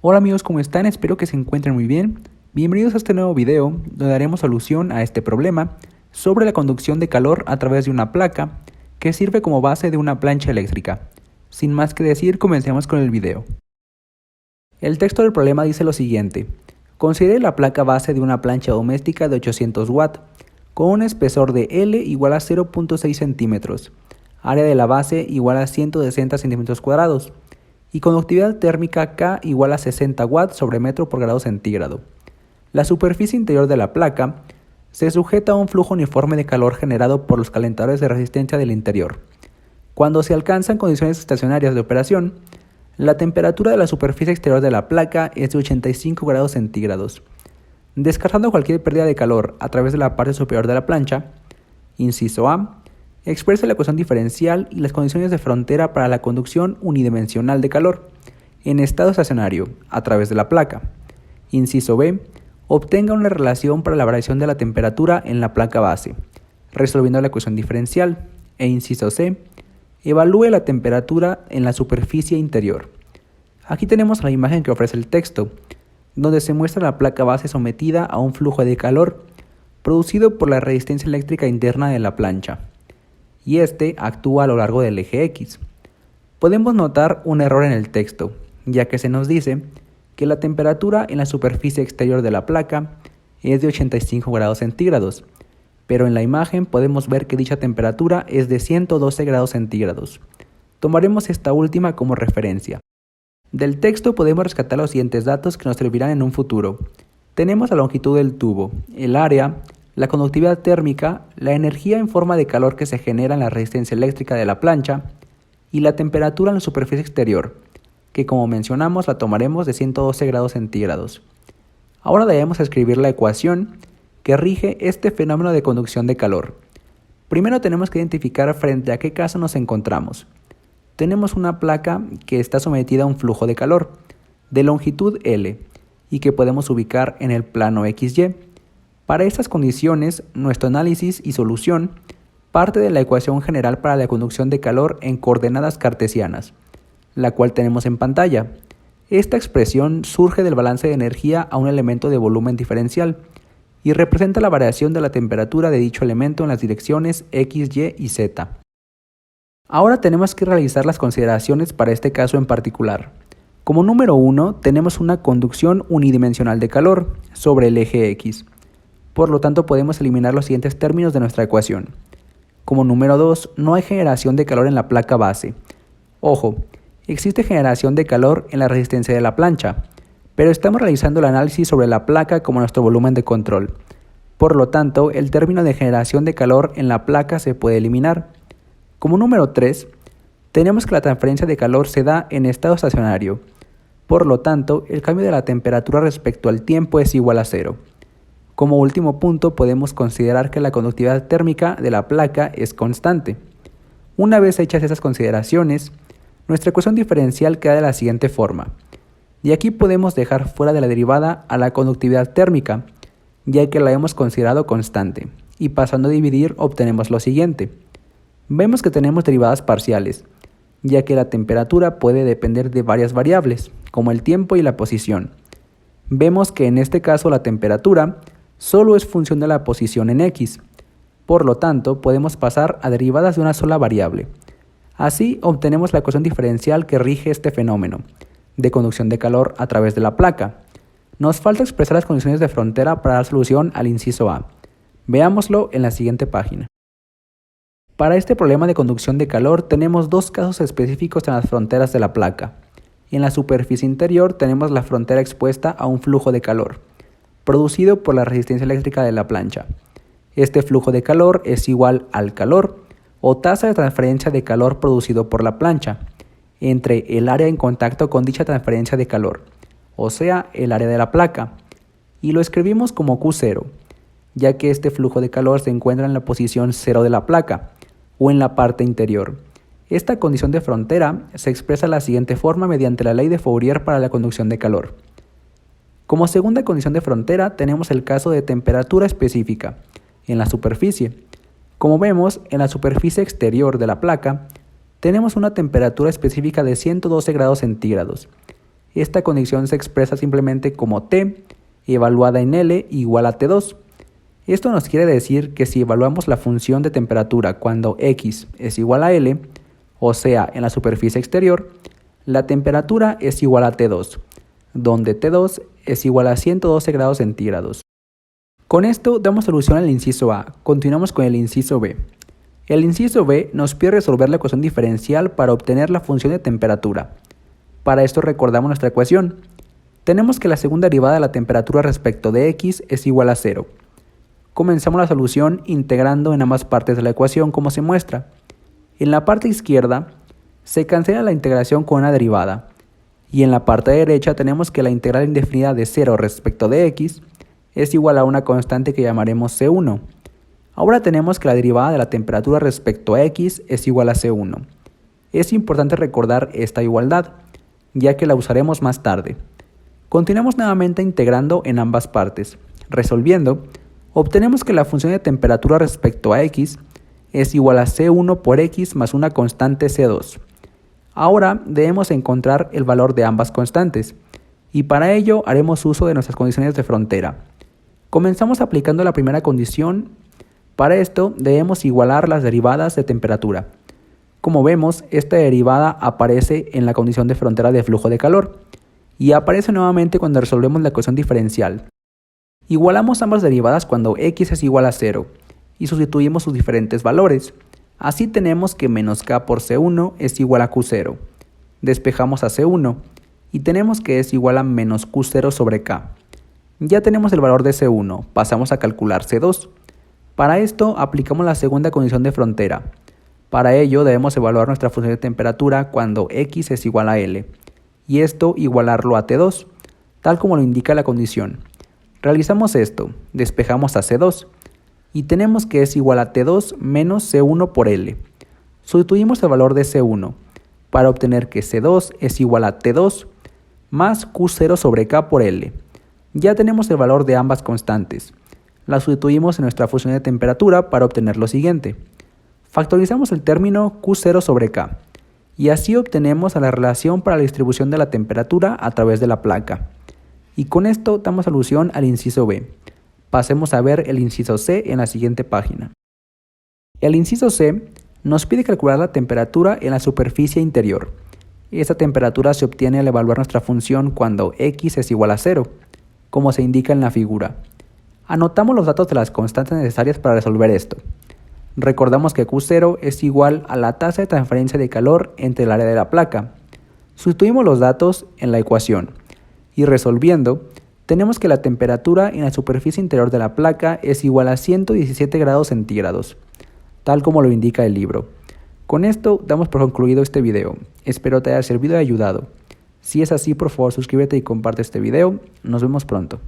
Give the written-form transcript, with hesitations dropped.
Hola amigos, ¿cómo están? Espero que se encuentren muy bien. Bienvenidos a este nuevo video donde daremos solución a este problema sobre la conducción de calor a través de una placa que sirve como base de una plancha eléctrica. Sin más que decir, comencemos con el video. El texto del problema dice lo siguiente. Considere la placa base de una plancha doméstica de 800 watts con un espesor de L igual a 0.6 centímetros, área de la base igual a 160 centímetros cuadrados, y conductividad térmica K igual a 60 watts sobre metro por grado centígrado. La superficie interior de la placa se sujeta a un flujo uniforme de calor generado por los calentadores de resistencia del interior. Cuando se alcanzan condiciones estacionarias de operación, la temperatura de la superficie exterior de la placa es de 85 grados centígrados. Descartando cualquier pérdida de calor a través de la parte superior de la plancha, inciso A, expresa la ecuación diferencial y las condiciones de frontera para la conducción unidimensional de calor en estado estacionario a través de la placa. Inciso B, obtenga una relación para la variación de la temperatura en la placa base, resolviendo la ecuación diferencial. E inciso C, evalúe la temperatura en la superficie interior. Aquí tenemos la imagen que ofrece el texto, donde se muestra la placa base sometida a un flujo de calor producido por la resistencia eléctrica interna de la plancha, y este actúa a lo largo del eje X. Podemos notar un error en el texto, ya que se nos dice que la temperatura en la superficie exterior de la placa es de 85 grados centígrados, pero en la imagen podemos ver que dicha temperatura es de 112 grados centígrados. Tomaremos esta última como referencia. Del texto podemos rescatar los siguientes datos que nos servirán en un futuro. Tenemos la longitud del tubo, el área, la conductividad térmica, la energía en forma de calor que se genera en la resistencia eléctrica de la plancha y la temperatura en la superficie exterior, que como mencionamos la tomaremos de 112 grados centígrados. Ahora debemos escribir la ecuación que rige este fenómeno de conducción de calor. Primero tenemos que identificar frente a qué caso nos encontramos. Tenemos una placa que está sometida a un flujo de calor de longitud L y que podemos ubicar en el plano XY. Para estas condiciones, nuestro análisis y solución parte de la ecuación general para la conducción de calor en coordenadas cartesianas, la cual tenemos en pantalla. Esta expresión surge del balance de energía a un elemento de volumen diferencial y representa la variación de la temperatura de dicho elemento en las direcciones X, Y y Z. Ahora tenemos que realizar las consideraciones para este caso en particular. Como número 1, tenemos una conducción unidimensional de calor sobre el eje X. Por lo tanto, podemos eliminar los siguientes términos de nuestra ecuación. Como número 2, no hay generación de calor en la placa base. Ojo, existe generación de calor en la resistencia de la plancha, pero estamos realizando el análisis sobre la placa como nuestro volumen de control. Por lo tanto, el término de generación de calor en la placa se puede eliminar. Como número 3, tenemos que la transferencia de calor se da en estado estacionario. Por lo tanto, el cambio de la temperatura respecto al tiempo es igual a 0. Como último punto, podemos considerar que la conductividad térmica de la placa es constante. Una vez hechas esas consideraciones, nuestra ecuación diferencial queda de la siguiente forma. Y aquí podemos dejar fuera de la derivada a la conductividad térmica, ya que la hemos considerado constante, y pasando a dividir obtenemos lo siguiente. Vemos que tenemos derivadas parciales, ya que la temperatura puede depender de varias variables, como el tiempo y la posición. Vemos que en este caso la temperatura solo es función de la posición en X. Por lo tanto, podemos pasar a derivadas de una sola variable. Así obtenemos la ecuación diferencial que rige este fenómeno de conducción de calor a través de la placa. Nos falta expresar las condiciones de frontera para dar solución al inciso A. Veámoslo en la siguiente página. Para este problema de conducción de calor tenemos dos casos específicos en las fronteras de la placa. En la superficie interior tenemos la frontera expuesta a un flujo de calor, producido por la resistencia eléctrica de la plancha. Este flujo de calor es igual al calor, o tasa de transferencia de calor producido por la plancha, entre el área en contacto con dicha transferencia de calor, o sea, el área de la placa, y lo escribimos como Q0, ya que este flujo de calor se encuentra en la posición 0 de la placa, o en la parte interior. Esta condición de frontera se expresa de la siguiente forma mediante la ley de Fourier para la conducción de calor. Como segunda condición de frontera tenemos el caso de temperatura específica en la superficie. Como vemos, en la superficie exterior de la placa tenemos una temperatura específica de 112 grados centígrados. Esta condición se expresa simplemente como T evaluada en L igual a T2. Esto nos quiere decir que si evaluamos la función de temperatura cuando X es igual a L, o sea, en la superficie exterior, la temperatura es igual a T2, donde T2 es igual a 112 grados centígrados. Con esto damos solución al inciso A. Continuamos con el inciso B. El inciso B nos pide resolver la ecuación diferencial para obtener la función de temperatura. Para esto recordamos nuestra ecuación. Tenemos que la segunda derivada de la temperatura respecto de X es igual a 0. Comenzamos la solución integrando en ambas partes de la ecuación como se muestra. En la parte izquierda se cancela la integración con una derivada. Y en la parte derecha tenemos que la integral indefinida de 0 respecto de X es igual a una constante que llamaremos C1. Ahora tenemos que la derivada de la temperatura respecto a X es igual a C1. Es importante recordar esta igualdad, ya que la usaremos más tarde. Continuamos nuevamente integrando en ambas partes. Resolviendo, obtenemos que la función de temperatura respecto a X es igual a C1 por X más una constante C2. Ahora debemos encontrar el valor de ambas constantes, y para ello haremos uso de nuestras condiciones de frontera. Comenzamos aplicando la primera condición. Para esto debemos igualar las derivadas de temperatura. Como vemos, esta derivada aparece en la condición de frontera de flujo de calor y aparece nuevamente cuando resolvemos la ecuación diferencial. Igualamos ambas derivadas cuando X es igual a 0 y sustituimos sus diferentes valores. Así tenemos que menos K por C1 es igual a Q0. Despejamos a C1 y tenemos que es igual a menos Q0 sobre K. Ya tenemos el valor de C1, pasamos a calcular C2. Para esto aplicamos la segunda condición de frontera. Para ello debemos evaluar nuestra función de temperatura cuando X es igual a L, y esto igualarlo a T2, tal como lo indica la condición. Realizamos esto, despejamos a C2, y tenemos que es igual a T2 menos C1 por L. Sustituimos el valor de C1, para obtener que C2 es igual a T2 más Q0 sobre K por L. Ya tenemos el valor de ambas constantes. La sustituimos en nuestra función de temperatura para obtener lo siguiente. Factorizamos el término Q0 sobre K y así obtenemos la relación para la distribución de la temperatura a través de la placa. Y con esto damos solución al inciso B. Pasemos a ver el inciso C en la siguiente página. El inciso C nos pide calcular la temperatura en la superficie interior. Esta temperatura se obtiene al evaluar nuestra función cuando X es igual a 0, como se indica en la figura. Anotamos los datos de las constantes necesarias para resolver esto. Recordamos que Q0 es igual a la tasa de transferencia de calor entre el área de la placa. Sustituimos los datos en la ecuación y resolviendo, tenemos que la temperatura en la superficie interior de la placa es igual a 117 grados centígrados, tal como lo indica el libro. Con esto damos por concluido este video. Espero te haya servido y ayudado. Si es así, por favor suscríbete y comparte este video. Nos vemos pronto.